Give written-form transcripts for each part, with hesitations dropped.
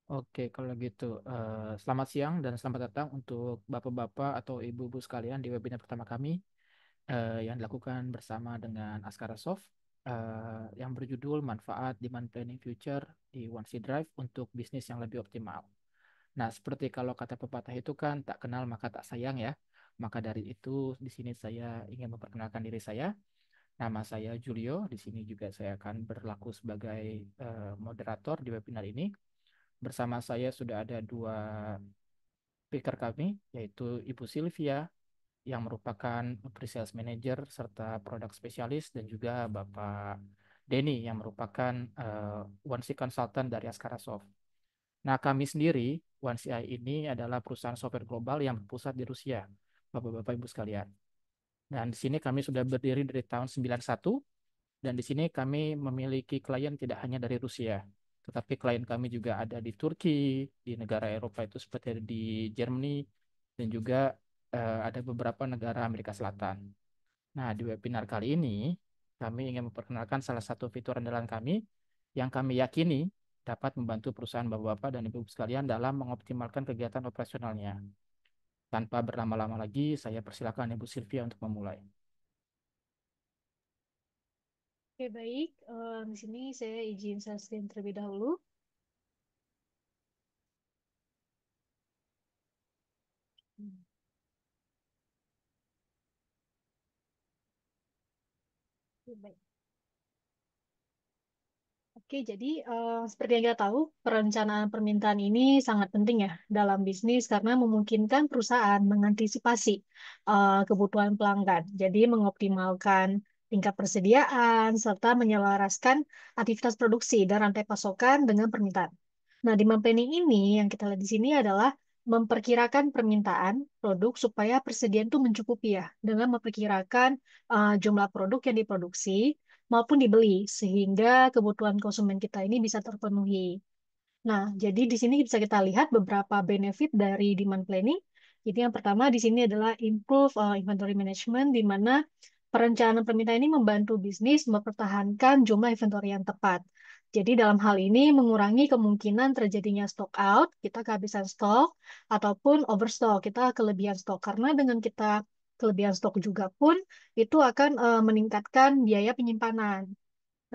Oke, kalau gitu, selamat siang dan selamat datang untuk bapak-bapak atau ibu-ibu sekalian di webinar pertama kami yang dilakukan bersama dengan Askara Soft yang berjudul Manfaat Demand Planning Future di One C Drive untuk bisnis yang lebih optimal. Nah, seperti kalau kata pepatah itu kan tak kenal maka tak sayang ya. Maka dari itu di sini saya ingin memperkenalkan diri saya. Nama saya Julio. Di sini juga saya akan berlaku sebagai moderator di webinar ini. Bersama saya sudah ada dua speaker kami, yaitu Ibu Sylvia yang merupakan pre-sales manager serta produk spesialis dan juga Bapak Denny yang merupakan One C Consultant dari Askara Soft. Nah, kami sendiri, One CI ini adalah perusahaan software global yang berpusat di Rusia, Bapak-Bapak Ibu sekalian. Dan di sini kami sudah berdiri dari tahun 91 dan di sini kami memiliki klien tidak hanya dari Rusia, tetapi klien kami juga ada di Turki, di negara Eropa itu seperti di Germany, dan juga ada beberapa negara Amerika Selatan. Nah, di webinar kali ini, kami ingin memperkenalkan salah satu fitur andalan kami yang kami yakini dapat membantu perusahaan Bapak-Bapak dan Ibu sekalian dalam mengoptimalkan kegiatan operasionalnya. Tanpa berlama-lama lagi, saya persilakan Ibu Sylvia untuk memulai. Oke, baik. Di sini saya izin share screen terlebih dahulu. Hmm, oke, baik. Oke, jadi seperti yang kita tahu, perencanaan permintaan ini sangat penting ya dalam bisnis karena memungkinkan perusahaan mengantisipasi kebutuhan pelanggan. Jadi mengoptimalkan tingkat persediaan serta menyelaraskan aktivitas produksi dan rantai pasokan dengan permintaan. Nah, demand planning ini yang kita lihat di sini adalah memperkirakan permintaan produk supaya persediaan itu mencukupi ya, dengan memperkirakan jumlah produk yang diproduksi maupun dibeli, sehingga kebutuhan konsumen kita ini bisa terpenuhi. Nah, jadi di sini bisa kita lihat beberapa benefit dari demand planning. Jadi yang pertama di sini adalah improve inventory management, di mana perencanaan permintaan ini membantu bisnis mempertahankan jumlah inventory yang tepat. Jadi dalam hal ini mengurangi kemungkinan terjadinya stock out, kita kehabisan stok, ataupun overstock, kita kelebihan stok. Karena dengan kita kelebihan stok juga pun, itu akan meningkatkan biaya penyimpanan.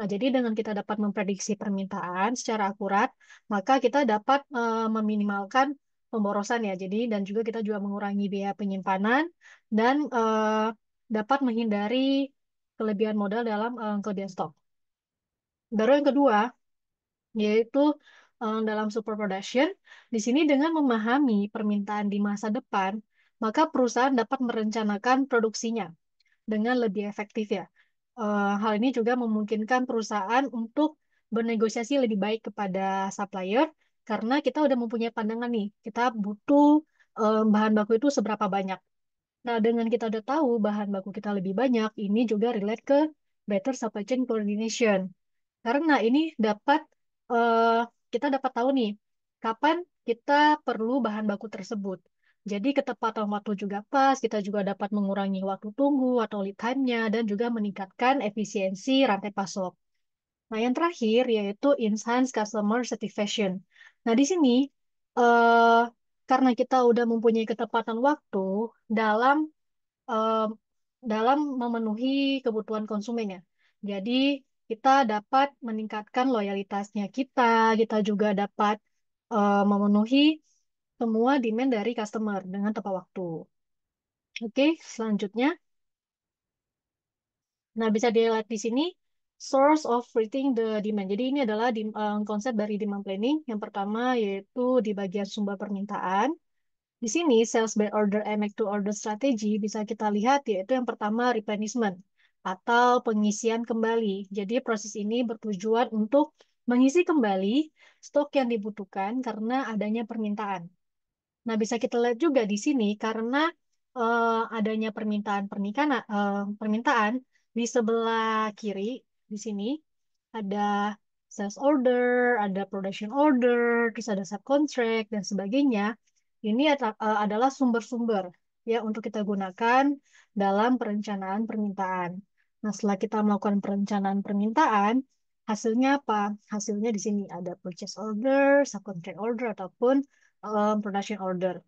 Nah, jadi dengan kita dapat memprediksi permintaan secara akurat, maka kita dapat meminimalkan pemborosan ya. Jadi dan juga kita juga mengurangi biaya penyimpanan dan dapat menghindari kelebihan modal dalam kelebihan stok. Baru yang kedua, yaitu dalam super production, di sini dengan memahami permintaan di masa depan, maka perusahaan dapat merencanakan produksinya dengan lebih efektif ya. Hal ini juga memungkinkan perusahaan untuk bernegosiasi lebih baik kepada supplier karena kita udah mempunyai pandangan nih, kita butuh bahan baku itu seberapa banyak. Nah, dengan kita udah tahu bahan baku kita lebih banyak, ini juga relate ke better supply chain coordination. Karena ini dapat eh, kita dapat tahu nih kapan kita perlu bahan baku tersebut. Jadi ketepatan waktu juga pas, kita juga dapat mengurangi waktu tunggu atau lead time-nya dan juga meningkatkan efisiensi rantai pasok. Nah, yang terakhir yaitu enhance customer satisfaction. Nah, di sini eh, karena kita udah mempunyai ketepatan waktu dalam eh, dalam memenuhi kebutuhan konsumennya. Jadi kita dapat meningkatkan loyalitasnya kita, kita juga dapat memenuhi semua demand dari customer dengan tepat waktu. Oke, selanjutnya. Nah, bisa dilihat di sini source of meeting the demand. Jadi ini adalah konsep dari demand planning. Yang pertama yaitu di bagian sumber permintaan. Di sini, sales by order and make to order strategy bisa kita lihat yaitu yang pertama replenishment atau pengisian kembali. Jadi proses ini bertujuan untuk mengisi kembali stok yang dibutuhkan karena adanya permintaan. Nah, bisa kita lihat juga di sini karena adanya permintaan di sebelah kiri di sini ada sales order, ada production order, terus ada subcontract dan sebagainya. Ini adalah sumber-sumber ya untuk kita gunakan dalam perencanaan permintaan. Nah, setelah kita melakukan perencanaan permintaan, Hasilnya apa? Hasilnya di sini ada purchase order, subcontract order, ataupun production order.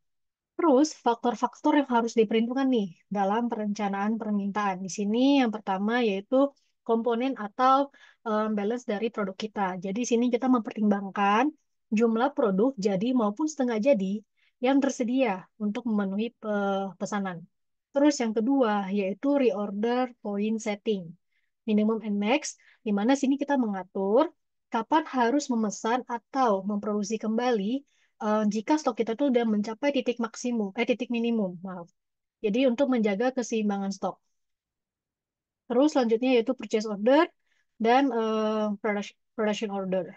Terus, faktor-faktor yang harus diperhitungkan nih dalam perencanaan permintaan. Di sini yang pertama yaitu komponen atau balance dari produk kita. Jadi, di sini kita mempertimbangkan jumlah produk jadi maupun setengah jadi yang tersedia untuk memenuhi pesanan. Terus yang kedua yaitu reorder point setting. Minimum and max, di mana sini kita mengatur kapan harus memesan atau memproduksi kembali jika stok kita tuh udah mencapai titik maksimum, titik minimum, maaf. Jadi untuk menjaga keseimbangan stok. Terus selanjutnya yaitu purchase order dan production order.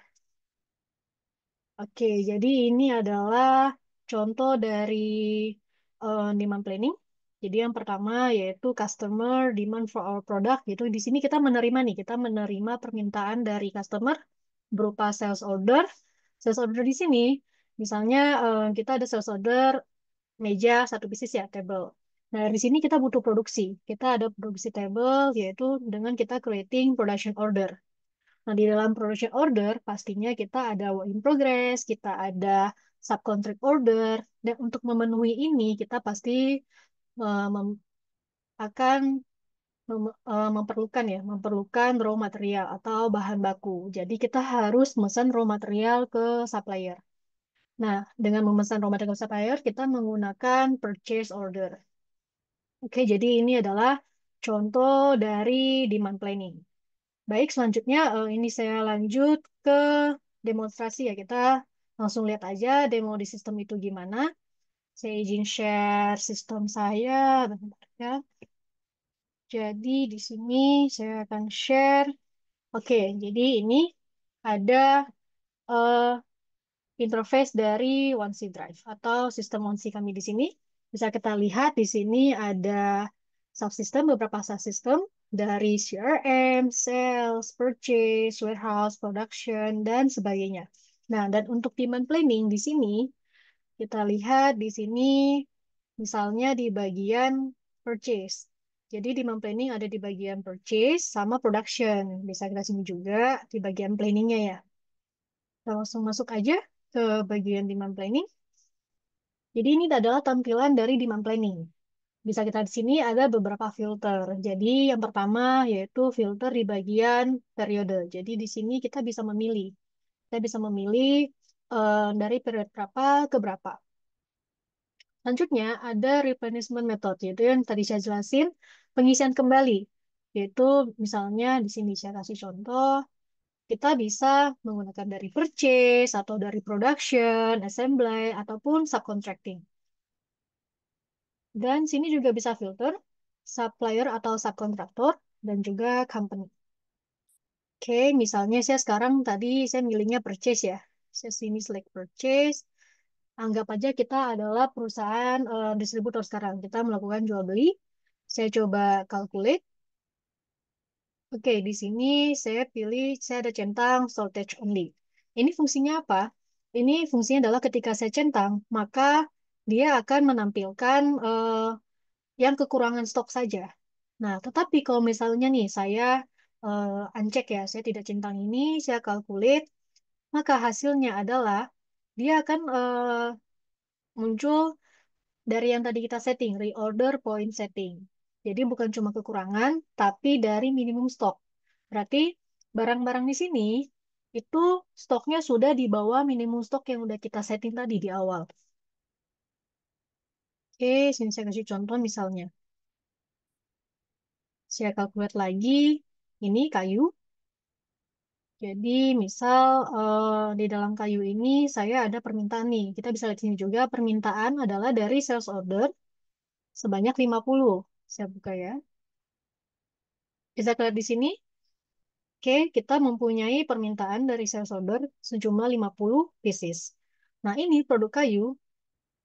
Oke, jadi ini adalah contoh dari demand planning. Jadi yang pertama yaitu customer demand for our product. Gitu. Di sini kita menerima nih, kita menerima permintaan dari customer berupa sales order. Sales order di sini, misalnya kita ada sales order meja satu bisnis ya, table. Nah, di sini kita butuh produksi. Kita ada produksi table, yaitu dengan kita creating production order. Nah, di dalam production order, pastinya kita ada work in progress, kita ada subcontract order, dan untuk memenuhi ini, kita pasti akan memerlukan raw material atau bahan baku. Jadi, kita harus memesan raw material ke supplier. Nah, dengan memesan raw material ke supplier, kita menggunakan purchase order. Oke, jadi ini adalah contoh dari demand planning. Baik, selanjutnya ini saya lanjut ke demonstrasi ya. Kita langsung lihat aja demo di sistem itu gimana. Saya izin share sistem saya. Bentar ya. Jadi di sini saya akan share. Oke, jadi ini ada eh, interface dari OneC Drive atau sistem OneC kami di sini. Bisa kita lihat di sini ada subsystem, beberapa subsystem dari CRM, sales, purchase, warehouse, production, dan sebagainya. Nah, dan untuk demand planning di sini, kita lihat di sini misalnya di bagian purchase. Jadi demand planning ada di bagian purchase sama production. Bisa kita sini juga di bagian planningnya ya. Kita langsung masuk aja ke bagian demand planning. Jadi ini adalah tampilan dari demand planning. Bisa kita di sini ada beberapa filter. Jadi yang pertama yaitu filter di bagian periode. Jadi di sini kita bisa memilih. Kita bisa memilih dari periode berapa ke berapa. Selanjutnya ada replenishment method, yaitu yang tadi saya jelasin, pengisian kembali. Yaitu misalnya di sini saya kasih contoh, kita bisa menggunakan dari purchase atau dari production, assembly, ataupun subcontracting. Dan sini juga bisa filter supplier atau subkontraktor dan juga company. Oke, misalnya saya sekarang tadi saya milihnya purchase ya. Saya sini select purchase. Anggap aja kita adalah perusahaan distributor sekarang. Kita melakukan jual beli. Saya coba calculate. Oke, di sini saya pilih, saya ada centang shortage only. Ini fungsinya apa? Ini fungsinya adalah ketika saya centang, maka dia akan menampilkan yang kekurangan stok saja. Nah, tetapi kalau misalnya nih saya uncheck ya, saya tidak centang ini, saya calculate, maka hasilnya adalah dia akan muncul dari yang tadi kita setting, reorder point setting. Jadi bukan cuma kekurangan, tapi dari minimum stok. Berarti barang-barang di sini itu stoknya sudah di bawah minimum stok yang udah kita setting tadi di awal. Oke, sini saya kasih contoh misalnya. Saya calculate lagi, ini kayu. Jadi misal di dalam kayu ini saya ada permintaan nih. Kita bisa lihat sini juga permintaan adalah dari sales order sebanyak 50. Saya buka ya. Bisa lihat di sini. Oke, kita mempunyai permintaan dari sales order sejumlah 50 pieces. Nah, ini produk kayu.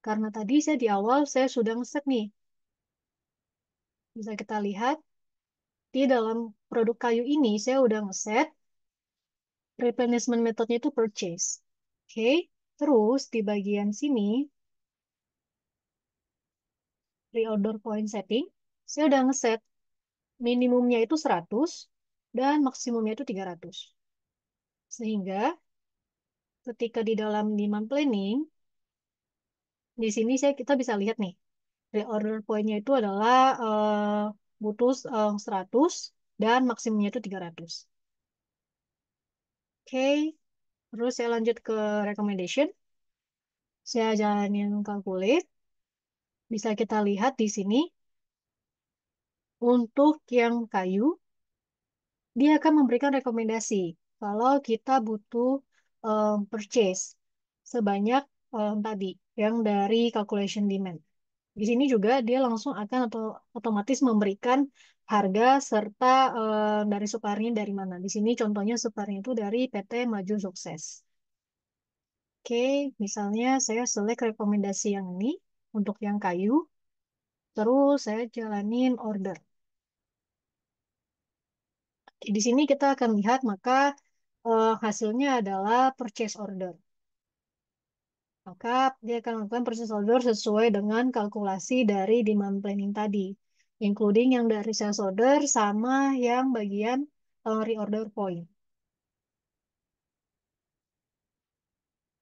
Karena tadi saya di awal saya sudah ngeset nih. Bisa kita lihat di dalam produk kayu ini saya udah ngeset replenishment methodnya itu purchase. Oke, terus di bagian sini reorder point setting, saya udah ngeset minimumnya itu 100 dan maksimumnya itu 300. Sehingga ketika di dalam demand planning, di sini kita bisa lihat nih, reorder point-nya itu adalah butuh 100 dan maksimumnya itu 300. Oke, terus saya lanjut ke recommendation. Saya jalanin calculate. Bisa kita lihat di sini, untuk yang kayu, dia akan memberikan rekomendasi kalau kita butuh purchase sebanyak tadi, yang dari calculation demand. Di sini juga dia langsung akan atau otomatis memberikan harga serta dari suppliernya dari mana. Di sini contohnya suppliernya itu dari PT Maju Sukses. Oke, misalnya saya select rekomendasi yang ini untuk yang kayu, terus saya jalanin order. Oke, di sini kita akan lihat maka hasilnya adalah purchase order. Maka dia akan melakukan purchase order sesuai dengan kalkulasi dari demand planning tadi, including yang dari sales order sama yang bagian reorder point.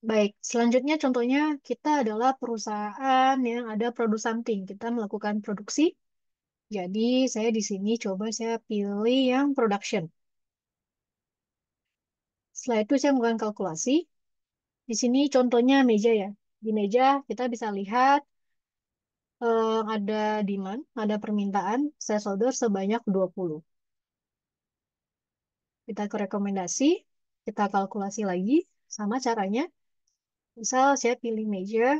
Baik, selanjutnya contohnya kita adalah perusahaan yang ada produce something. Kita melakukan produksi. Jadi saya di sini coba saya pilih yang production. Setelah itu saya melakukan kalkulasi. Di sini contohnya meja ya. Di meja kita bisa lihat ada demand, ada permintaan sales order sebanyak 20. Kita ke rekomendasi, kita kalkulasi lagi sama caranya. Misal saya pilih meja,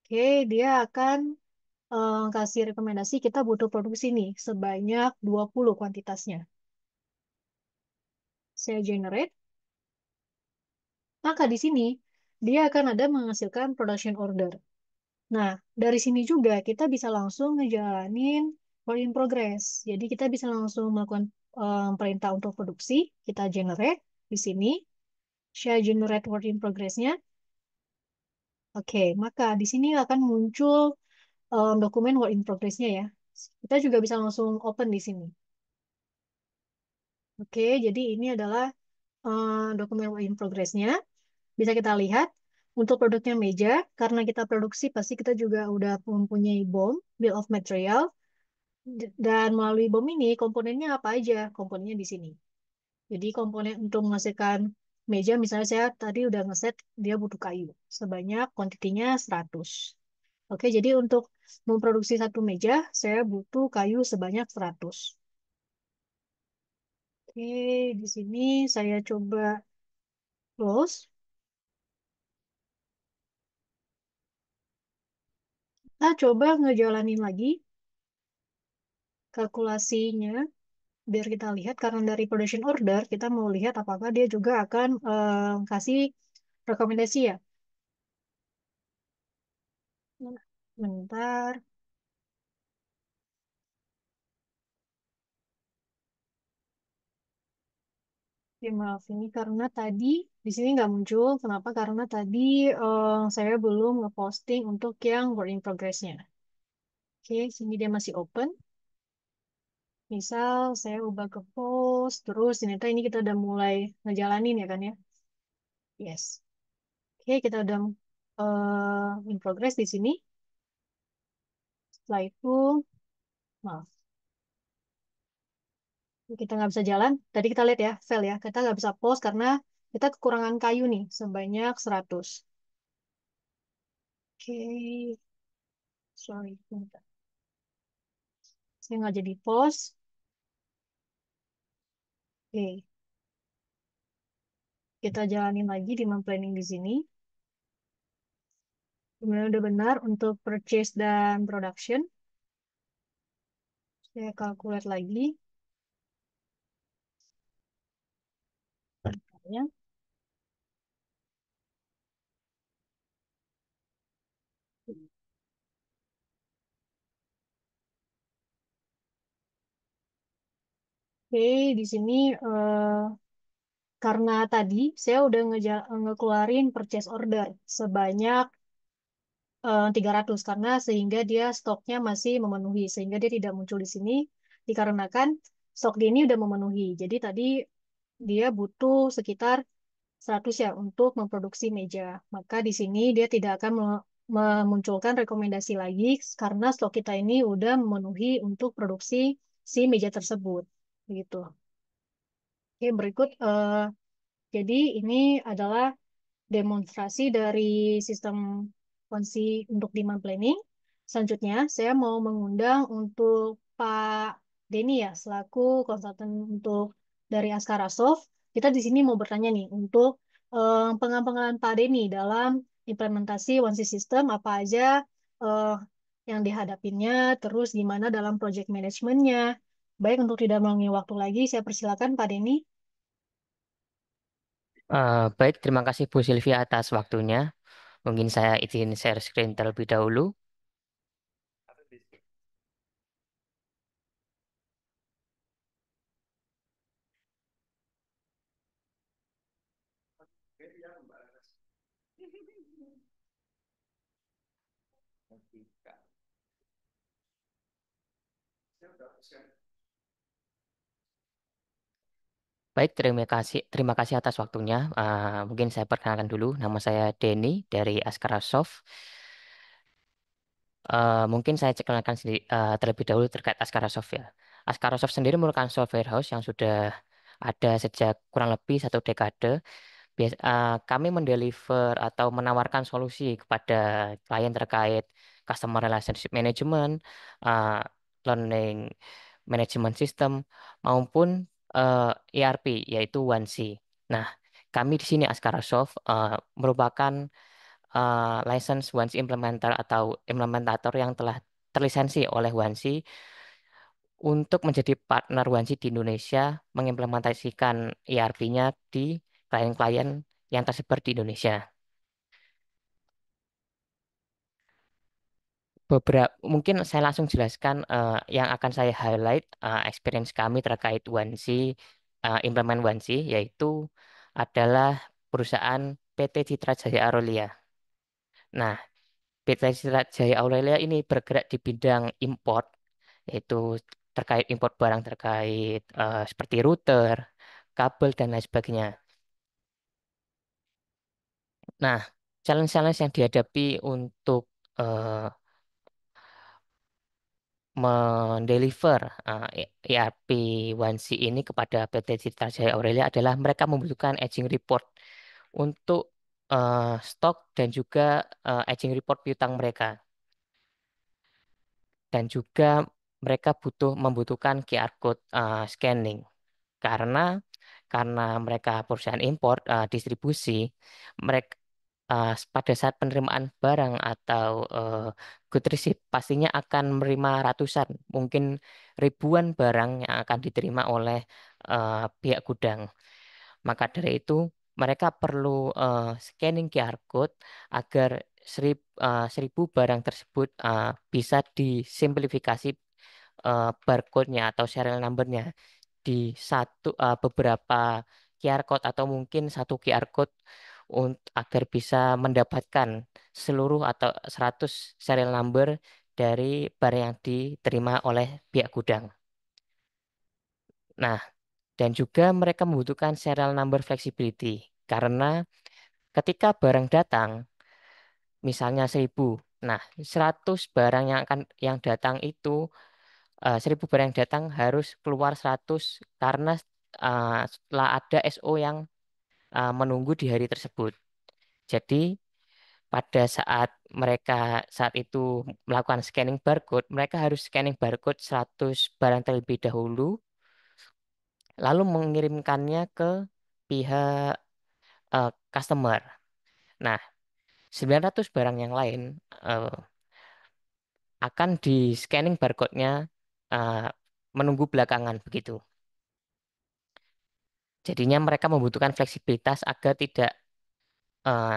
oke, dia akan kasih rekomendasi kita butuh produksi nih sebanyak 20 kuantitasnya. Saya generate, maka di sini dia akan ada menghasilkan production order. Nah, dari sini juga kita bisa langsung ngejalanin work in progress. Jadi kita bisa langsung melakukan perintah untuk produksi, kita generate di sini, share generate work in progress-nya. Oke, maka di sini akan muncul dokumen work in progress-nya ya. Kita juga bisa langsung open di sini. Oke, jadi ini adalah dokumen work in progress-nya. Bisa kita lihat untuk produknya meja, karena kita produksi pasti kita juga udah mempunyai BOM, Bill of Material, dan melalui BOM ini komponennya apa aja? Komponennya di sini. Jadi komponen untuk menghasilkan meja, misalnya saya tadi udah ngeset dia butuh kayu sebanyak kuantitinya 100. Oke, jadi untuk memproduksi satu meja, saya butuh kayu sebanyak 100. Oke, di sini saya coba close. Kita coba ngejalanin lagi kalkulasinya biar kita lihat karena dari production order kita mau lihat apakah dia juga akan kasih rekomendasi ya. Bentar, ya maaf ini karena tadi di sini nggak muncul. Kenapa? Karena tadi saya belum ngeposting untuk yang work in progress-nya. Oke, sini dia masih open. Misal saya ubah ke post, terus ternyata ini kita udah mulai ngejalanin ya kan ya. Yes. Oke, kita udah in progress di sini. Setelah itu, maaf, kita nggak bisa jalan. Tadi kita lihat ya, fail ya. Kita nggak bisa post karena kita kekurangan kayu nih, sebanyak 100. Oke, sorry. Bentar. Saya nggak jadi post. Oke, kita jalanin lagi di planning di sini. Kemudian udah benar untuk purchase dan production. Saya calculate lagi. Ya. Oke, di sini karena tadi saya udah ngekeluarin purchase order sebanyak 300 karena sehingga dia stoknya masih memenuhi sehingga dia tidak muncul di sini dikarenakan stok dia ini udah memenuhi. Jadi tadi dia butuh sekitar 100 ya untuk memproduksi meja. Maka di sini dia tidak akan memunculkan rekomendasi lagi karena stok kita ini udah memenuhi untuk produksi si meja tersebut. Begitu. Oke, berikut. Jadi ini adalah demonstrasi dari sistem kunci untuk demand planning. Selanjutnya, saya mau mengundang untuk Pak Denny ya, selaku konsultan untuk dari Askara Soft. Kita di sini mau bertanya nih, untuk pengalaman Pak Denny dalam implementasi One System, apa aja eh, yang dihadapinya, terus gimana dalam project manajemennya. Baik, untuk tidak mengulangi waktu lagi, saya persilakan Pak Denny. Baik, terima kasih Bu Sylvia atas waktunya. Mungkin saya izin share screen terlebih dahulu. Baik, terima kasih atas waktunya. Mungkin saya perkenalkan dulu, nama saya Denny dari Askara Soft. Mungkin saya kenalkan sendiri terlebih dahulu terkait Askara Soft ya. Askara Soft sendiri merupakan software house yang sudah ada sejak kurang lebih 1 dekade. Kami mendeliver atau menawarkan solusi kepada klien terkait customer relationship management, uh, learning management system, maupun ERP, yaitu OneSea. Nah, kami di sini Askara Soft merupakan license OneSea implementer atau implementator yang telah terlisensi oleh OneSea untuk menjadi partner OneSea di Indonesia, mengimplementasikan ERP-nya di klien-klien yang tersebar di Indonesia. Mungkin saya langsung jelaskan yang akan saya highlight experience kami terkait OneSea, implement OneSea, yaitu adalah perusahaan PT Citra Jaya Aurelia. Nah, PT Citra Jaya Aurelia ini bergerak di bidang import, yaitu terkait import barang terkait seperti router, kabel, dan lain sebagainya. Nah, challenge-challenge yang dihadapi untuk eh, mendeliver ERP One-C ini kepada PT Citra Jaya Aurelia adalah mereka membutuhkan aging report untuk stok dan juga aging report piutang mereka. Dan juga mereka membutuhkan QR code scanning karena mereka perusahaan impor distribusi mereka pada saat penerimaan barang atau good receipt pastinya akan menerima ratusan mungkin ribuan barang yang akan diterima oleh pihak gudang. Maka dari itu mereka perlu scanning QR code agar 1.000 barang tersebut bisa disimplifikasi barcode-nya atau serial number-nya di beberapa QR code atau mungkin satu QR code agar bisa mendapatkan seluruh atau 100 serial number dari barang yang diterima oleh pihak gudang. Nah, dan juga mereka membutuhkan serial number flexibility karena ketika barang datang, misalnya 1.000, nah 100 barang yang datang itu 1.000 barang yang datang harus keluar 100 karena setelah ada SO yang menunggu di hari tersebut. Jadi pada saat itu melakukan scanning barcode, mereka harus scanning barcode 100 barang terlebih dahulu, lalu mengirimkannya ke pihak customer. Nah, 900 barang yang lain eh, akan di scanning barcode-nya eh, menunggu belakangan begitu. Jadinya mereka membutuhkan fleksibilitas agar tidak eh,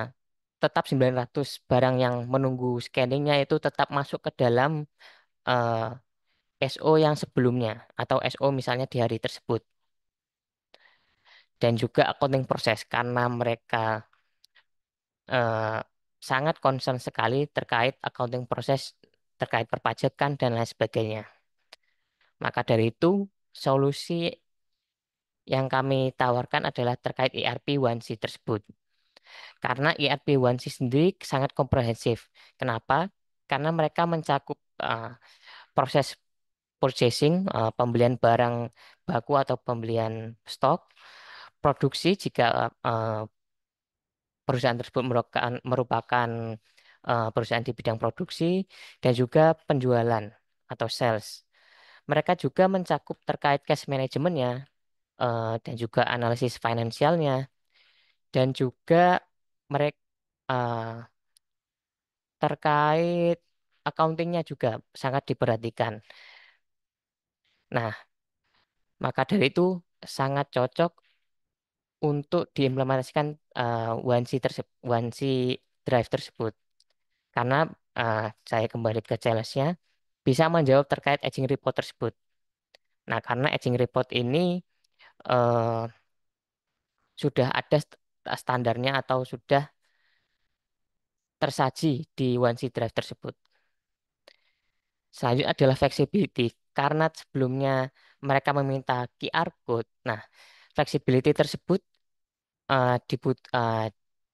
tetap 900 barang yang menunggu scanningnya itu tetap masuk ke dalam eh, SO yang sebelumnya atau SO misalnya di hari tersebut. Dan juga accounting proses karena mereka eh, sangat concern sekali terkait accounting proses terkait perpajakan dan lain sebagainya. Maka dari itu solusi yang kami tawarkan adalah terkait ERP 1C tersebut. Karena ERP 1C sendiri sangat komprehensif. Kenapa? Karena mereka mencakup proses purchasing, pembelian barang baku atau pembelian stok, produksi jika perusahaan tersebut merupakan perusahaan di bidang produksi, dan juga penjualan atau sales. Mereka juga mencakup terkait cash manajemennya, dan juga analisis finansialnya, dan juga mereka terkait accountingnya juga sangat diperhatikan. Nah, maka dari itu sangat cocok untuk diimplementasikan one C drive tersebut. Karena saya kembali ke challenge-nya, bisa menjawab terkait aging report tersebut. Nah, karena aging report ini eh, sudah ada standarnya atau sudah tersaji di one C drive tersebut. Selanjutnya adalah flexibility. Karena sebelumnya mereka meminta QR code. Nah, flexibility tersebut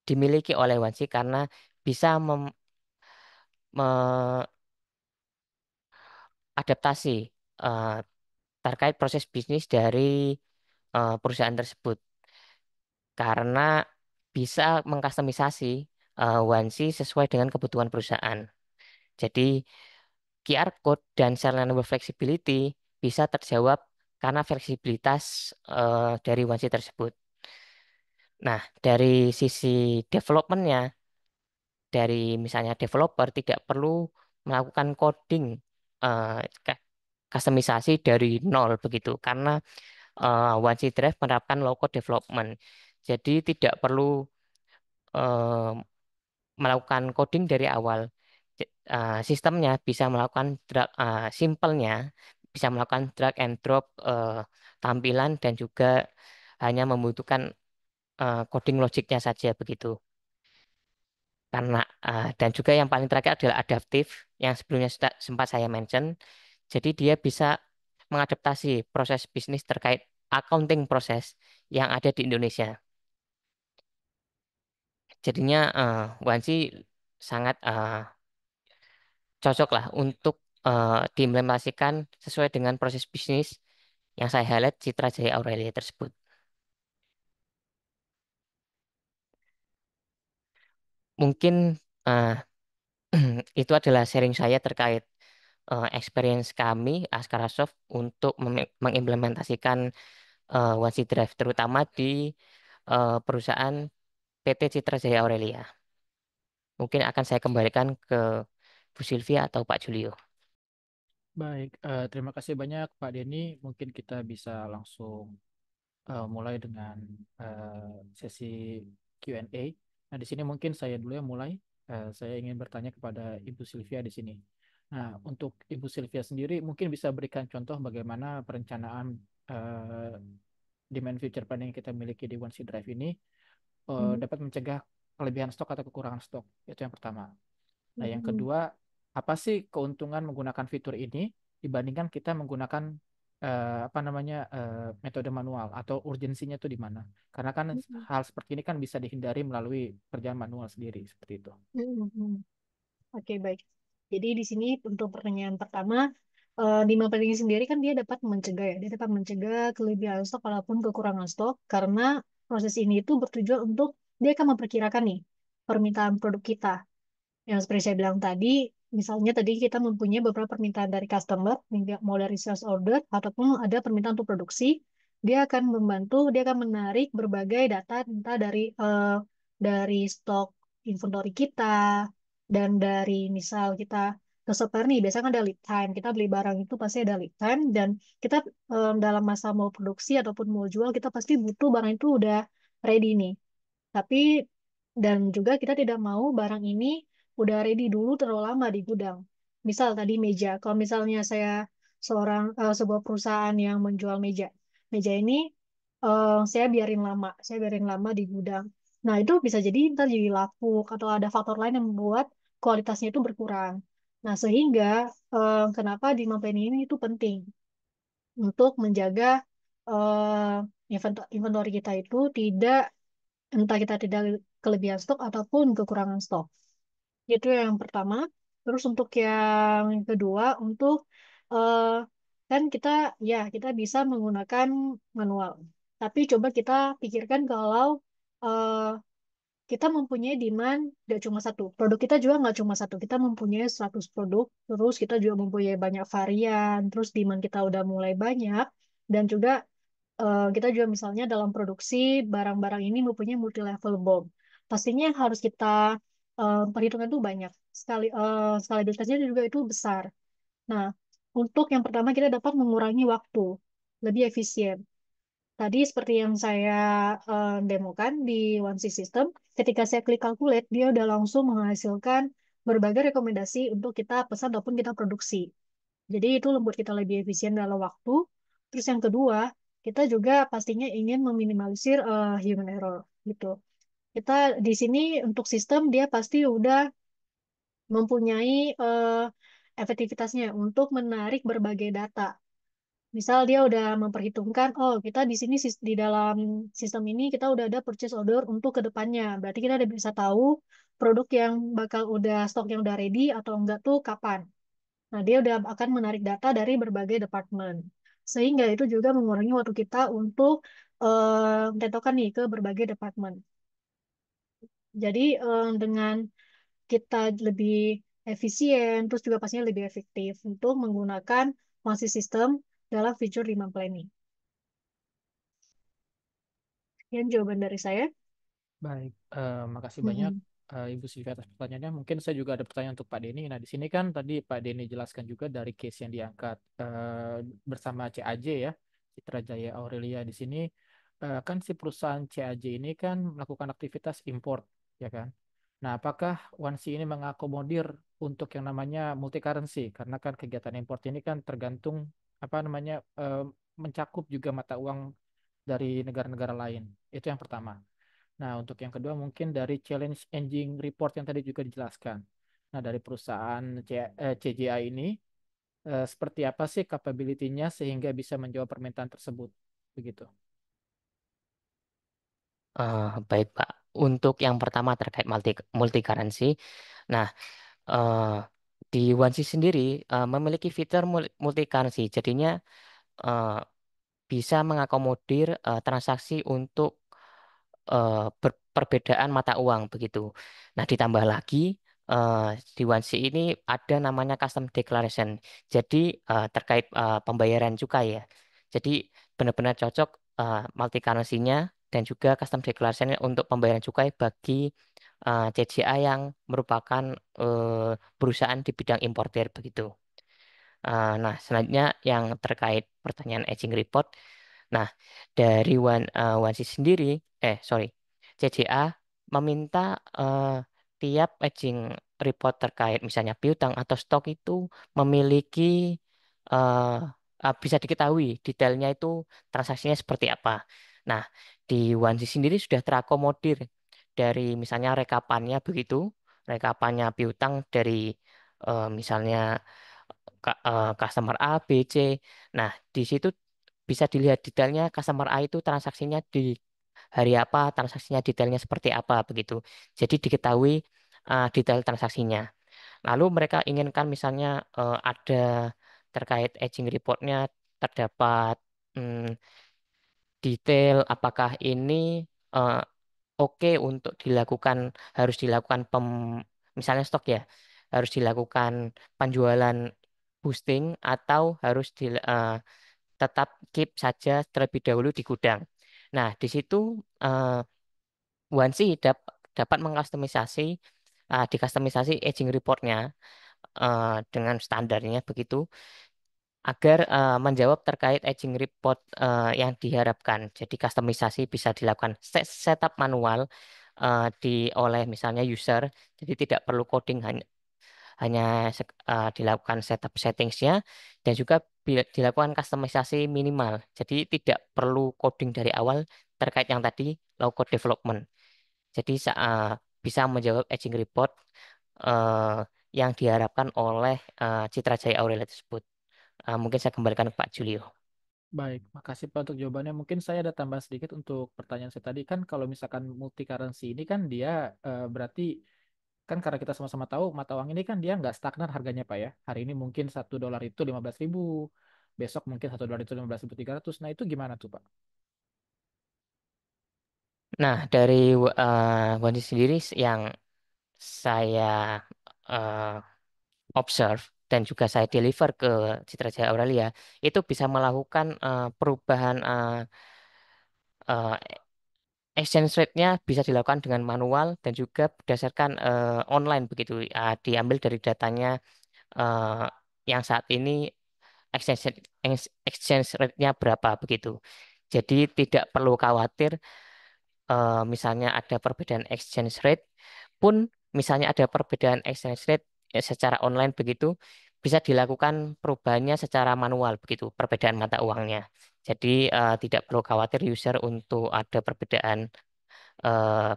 dimiliki oleh Wansi karena bisa mengadaptasi eh, terkait proses bisnis dari perusahaan tersebut. Karena bisa mengkustomisasi Wansi sesuai dengan kebutuhan perusahaan. Jadi QR code dan serial number flexibility bisa terjawab karena fleksibilitas dari Wansi tersebut. Nah, dari sisi developmentnya, dari misalnya developer tidak perlu melakukan coding eh, customisasi dari nol begitu, karena OneDrive menerapkan low code development. Jadi tidak perlu eh, melakukan coding dari awal. Sistemnya bisa melakukan simpelnya bisa melakukan drag and drop tampilan, dan juga hanya membutuhkan coding logiknya saja begitu. Karena dan juga yang paling terakhir adalah adaptif yang sebelumnya sudah sempat saya mention. Jadi dia bisa mengadaptasi proses bisnis terkait accounting proses yang ada di Indonesia. Jadinya Wansi sangat cocok lah untuk diimplementasikan sesuai dengan proses bisnis yang saya highlight Citra Jaya Aurelia tersebut. Mungkin eh, itu adalah sharing saya terkait experience kami Askarasoft untuk mengimplementasikan Wansi Drive terutama di perusahaan PT Citra Jaya Aurelia. Mungkin akan saya kembalikan ke Bu Sylvia atau Pak Julio. Baik, terima kasih banyak Pak Denny. Mungkin kita bisa langsung mulai dengan sesi Q&A. Nah, di sini mungkin saya dulu yang mulai. Saya ingin bertanya kepada Ibu Sylvia di sini. Nah, untuk Ibu Sylvia sendiri mungkin bisa berikan contoh bagaimana perencanaan eh, demand future planning yang kita miliki di OneC Drive ini Mhm. dapat mencegah kelebihan stok atau kekurangan stok. Itu yang pertama. Nah, yang Mhm. kedua, apa sih keuntungan menggunakan fitur ini dibandingkan kita menggunakan apa namanya metode manual atau urgensinya itu di mana? Karena kan Mhm. hal seperti ini kan bisa dihindari melalui kerjaan manual sendiri seperti itu. Mhm. Oke, baik. Jadi di sini untuk pertanyaan pertama, di marketing sendiri kan dia dapat mencegah ya, dia dapat mencegah kelebihan stok walaupun kekurangan stok karena proses ini itu bertujuan untuk dia akan memperkirakan nih permintaan produk kita. Yang seperti saya bilang tadi, misalnya tadi kita mempunyai beberapa permintaan dari customer, mau dari sales order ataupun ada permintaan untuk produksi, dia akan membantu, dia akan menarik berbagai data entah dari stok inventory kita dan dari misal kita ke supplier nih, biasanya kan ada lead time. Kita beli barang itu pasti ada lead time dan kita dalam masa mau produksi ataupun mau jual kita pasti butuh barang itu udah ready nih. Tapi dan juga kita tidak mau barang ini udah ready dulu terlalu lama di gudang. Misal tadi meja, kalau misalnya saya sebuah perusahaan yang menjual meja, meja ini saya biarin lama di gudang. Nah itu bisa jadi ntar jadi lapuk atau ada faktor lain yang membuat kualitasnya itu berkurang. Nah sehingga kenapa di ini itu penting untuk menjaga inventory kita itu tidak, entah kita tidak kelebihan stok ataupun kekurangan stok. Itu yang pertama. Terus untuk yang kedua, untuk eh, kan kita bisa menggunakan manual. Tapi coba kita pikirkan kalau eh, kita mempunyai demand tidak cuma satu. Produk kita juga nggak cuma satu. Kita mempunyai 100 produk, terus kita juga mempunyai banyak varian, terus demand kita udah mulai banyak, dan juga kita juga misalnya dalam produksi barang-barang ini mempunyai multi level BOM. Pastinya yang harus kita perhitungkan itu banyak. Skalibilitasnya juga itu besar. Nah, untuk yang pertama kita dapat mengurangi waktu, lebih efisien. Tadi seperti yang saya demokan di One System, ketika saya klik calculate, dia udah langsung menghasilkan berbagai rekomendasi untuk kita pesan ataupun kita produksi. Jadi itu membuat kita lebih efisien dalam waktu. Terus yang kedua, kita juga pastinya ingin meminimalisir human error gitu. Kita di sini untuk sistem dia pasti udah mempunyai efektivitasnya untuk menarik berbagai data. Misal dia udah memperhitungkan, oh kita di sini di dalam sistem ini kita udah ada purchase order untuk ke depannya. Berarti kita udah bisa tahu produk yang bakal udah stok yang udah ready atau enggak tuh kapan. Nah, dia udah akan menarik data dari berbagai departemen. Sehingga itu juga mengurangi waktu kita untuk menentukan nih ke berbagai departemen. Jadi dengan kita lebih efisien, terus juga pastinya lebih efektif untuk menggunakan multi sistem dalam fitur demand planning. Sekian jawaban dari saya. Baik, makasih banyak Mm-mm. Ibu Sylvia atas pertanyaannya. Mungkin saya juga ada pertanyaan untuk Pak Denny. Nah, di sini kan tadi Pak Denny jelaskan juga dari case yang diangkat bersama CAJ ya, Citra Jaya Aurelia di sini kan si perusahaan CAJ ini kan melakukan aktivitas import, ya kan? Nah, apakah Wansi ini mengakomodir untuk yang namanya multi currency? Karena kan kegiatan import ini kan tergantung apa namanya mencakup juga mata uang dari negara-negara lain. Itu yang pertama. Nah, untuk yang kedua mungkin dari challenge engine report yang tadi juga dijelaskan. Nah, dari perusahaan CJI ini seperti apa sih capability-nya sehingga bisa menjawab permintaan tersebut? Begitu. Baik, Pak. Untuk yang pertama terkait multi currency. Nah, eh, di OneSea sendiri memiliki fitur multi currency. Jadinya eh, bisa mengakomodir transaksi untuk perbedaan mata uang begitu. Nah, ditambah lagi eh, di OneSea ini ada namanya custom declaration. Jadi terkait pembayaran cukai ya. Jadi benar-benar cocok multi currency-nya dan juga custom declaration untuk pembayaran cukai bagi CCA yang merupakan perusahaan di bidang importer begitu. Nah, selanjutnya yang terkait pertanyaan aging report. Nah, dari Wansi sendiri, sorry, CCA meminta tiap aging report terkait misalnya piutang atau stok itu memiliki eh, bisa diketahui detailnya itu transaksinya seperti apa. Nah, di Wansi sendiri sudah terakomodir dari misalnya rekapannya begitu, rekapannya piutang dari misalnya customer A, B, C. Nah, di situ bisa dilihat detailnya customer A itu transaksinya di hari apa, transaksinya detailnya seperti apa begitu. Jadi diketahui detail transaksinya. Lalu mereka inginkan misalnya ada terkait aging reportnya terdapat mm, detail apakah ini eh, oke untuk dilakukan harus dilakukan misalnya stok ya harus dilakukan penjualan boosting atau harus tetap keep saja terlebih dahulu di gudang. Nah, di situ eh, Wansi dapat mengkustomisasi dikustomisasi aging reportnya dengan standarnya begitu agar menjawab terkait aging report yang diharapkan. Jadi kustomisasi bisa dilakukan setup manual oleh misalnya user, jadi tidak perlu coding hanya dilakukan setup settingsnya dan juga dilakukan kustomisasi minimal. Jadi tidak perlu coding dari awal terkait yang tadi low code development. Jadi bisa menjawab aging report eh, yang diharapkan oleh Citra Jaya Aurelia tersebut. Mungkin saya kembalikan ke Pak Julio. Baik, makasih Pak untuk jawabannya. Mungkin saya ada tambahan sedikit untuk pertanyaan saya tadi. Kan kalau misalkan multi currency ini kan dia berarti kan karena kita sama-sama tahu mata uang ini kan dia nggak stagnan harganya Pak ya. Hari ini mungkin 1 dolar itu 15.000, besok mungkin 1 dolar itu 15.300. Nah itu gimana tuh Pak? Nah, dari Wandi sendiri yang saya eh, observe dan juga saya deliver ke Citra Jaya Aurelia itu bisa melakukan perubahan eh, exchange rate-nya bisa dilakukan dengan manual dan juga berdasarkan online begitu. Diambil dari datanya eh, yang saat ini exchange exchange rate-nya berapa begitu. Jadi tidak perlu khawatir misalnya ada perbedaan exchange rate pun misalnya ada perbedaan exchange rate secara online begitu bisa dilakukan perubahannya secara manual begitu perbedaan mata uangnya. Jadi tidak perlu khawatir user untuk ada perbedaan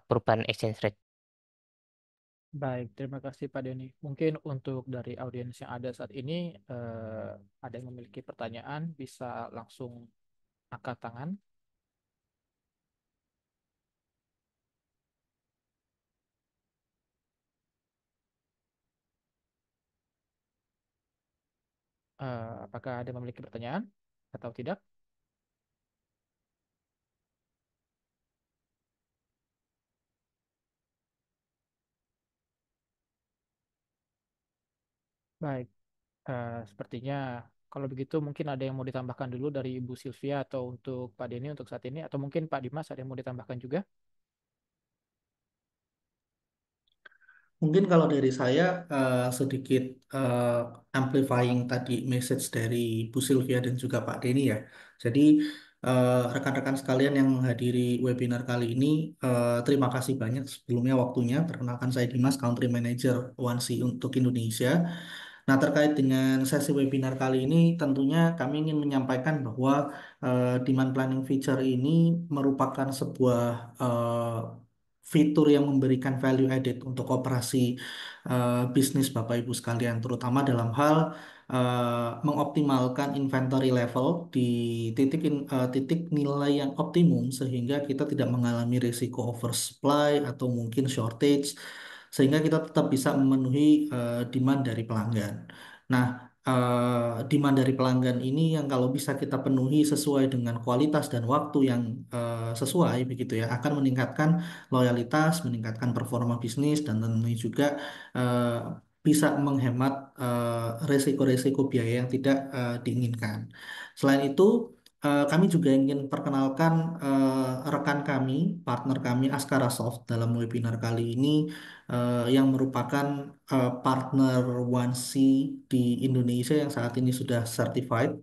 perubahan exchange rate. Baik, terima kasih Pak Denny. Mungkin untuk dari audiens yang ada saat ini ada yang memiliki pertanyaan bisa langsung angkat tangan. Apakah ada yang memiliki pertanyaan atau tidak? Baik, sepertinya kalau begitu mungkin ada yang mau ditambahkan dulu dari Ibu Sylvia atau untuk Pak Denny untuk saat ini atau mungkin Pak Dimas ada yang mau ditambahkan juga? Mungkin kalau dari saya sedikit eh, amplifying tadi message dari Bu Sylvia dan juga Pak Denny ya. Jadi rekan-rekan sekalian yang menghadiri webinar kali ini, terima kasih banyak sebelumnya waktunya. Perkenalkan saya Dimas, Country Manager 1C untuk Indonesia. Nah, terkait dengan sesi webinar kali ini, tentunya kami ingin menyampaikan bahwa demand planning feature ini merupakan sebuah fitur yang memberikan value added untuk operasi bisnis Bapak Ibu sekalian, terutama dalam hal mengoptimalkan inventory level di titik nilai yang optimum sehingga kita tidak mengalami risiko oversupply atau mungkin shortage sehingga kita tetap bisa memenuhi demand dari pelanggan. Nah, demand dari pelanggan ini yang kalau bisa kita penuhi sesuai dengan kualitas dan waktu yang sesuai begitu ya, akan meningkatkan loyalitas, meningkatkan performa bisnis dan tentunya juga eh, bisa menghemat resiko-resiko biaya yang tidak diinginkan. Selain itu, kami juga ingin perkenalkan rekan kami, partner kami Askara Soft dalam webinar kali ini yang merupakan partner 1C di Indonesia yang saat ini sudah certified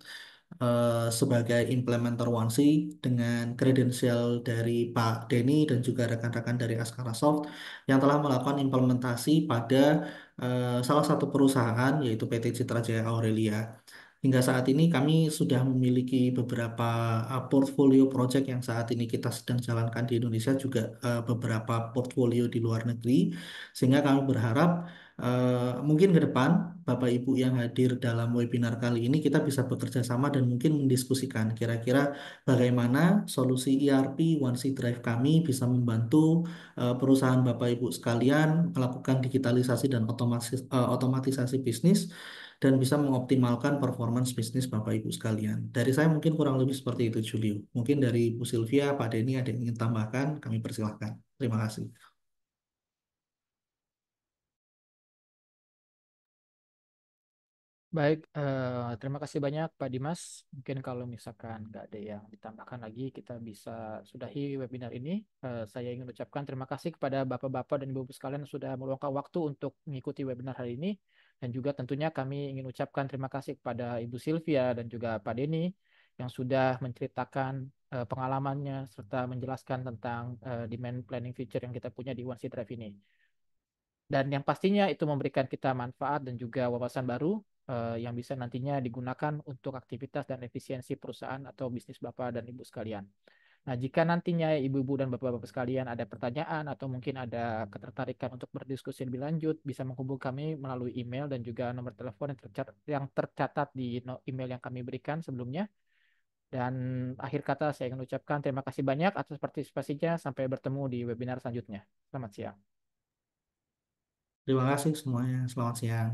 sebagai implementer 1C dengan kredensial dari Pak Denny dan juga rekan-rekan dari Askara Soft yang telah melakukan implementasi pada salah satu perusahaan yaitu PT Citra Jaya Aurelia. Hingga saat ini kami sudah memiliki beberapa portfolio project yang saat ini kita sedang jalankan di Indonesia juga beberapa portfolio di luar negeri sehingga kami berharap mungkin ke depan Bapak Ibu yang hadir dalam webinar kali ini kita bisa bekerja sama dan mungkin mendiskusikan kira-kira bagaimana solusi ERP One C Drive kami bisa membantu perusahaan Bapak Ibu sekalian melakukan digitalisasi dan otomatisasi bisnis dan bisa mengoptimalkan performance bisnis Bapak Ibu sekalian. Dari saya mungkin kurang lebih seperti itu, Julio. Mungkin dari Bu Sylvia, Pak Denny ada yang ingin tambahkan, kami persilahkan. Terima kasih. Baik, terima kasih banyak Pak Dimas. Mungkin kalau misalkan nggak ada yang ditambahkan lagi, kita bisa sudahi webinar ini. Saya ingin ucapkan terima kasih kepada Bapak-Bapak dan Ibu-Ibu sekalian yang sudah meluangkan waktu untuk mengikuti webinar hari ini. Dan juga tentunya kami ingin ucapkan terima kasih kepada Ibu Sylvia dan juga Pak Denny yang sudah menceritakan pengalamannya serta menjelaskan tentang demand planning feature yang kita punya di OneC Drive ini. Dan yang pastinya itu memberikan kita manfaat dan juga wawasan baru yang bisa nantinya digunakan untuk aktivitas dan efisiensi perusahaan atau bisnis Bapak dan Ibu sekalian. Nah, jika nantinya Ibu-Ibu dan Bapak-Bapak sekalian ada pertanyaan atau mungkin ada ketertarikan untuk berdiskusi lebih lanjut, bisa menghubungi kami melalui email dan juga nomor telepon yang tercatat di email yang kami berikan sebelumnya. Dan akhir kata saya ingin ucapkan terima kasih banyak atas partisipasinya. Sampai bertemu di webinar selanjutnya. Selamat siang. Terima kasih semuanya. Selamat siang.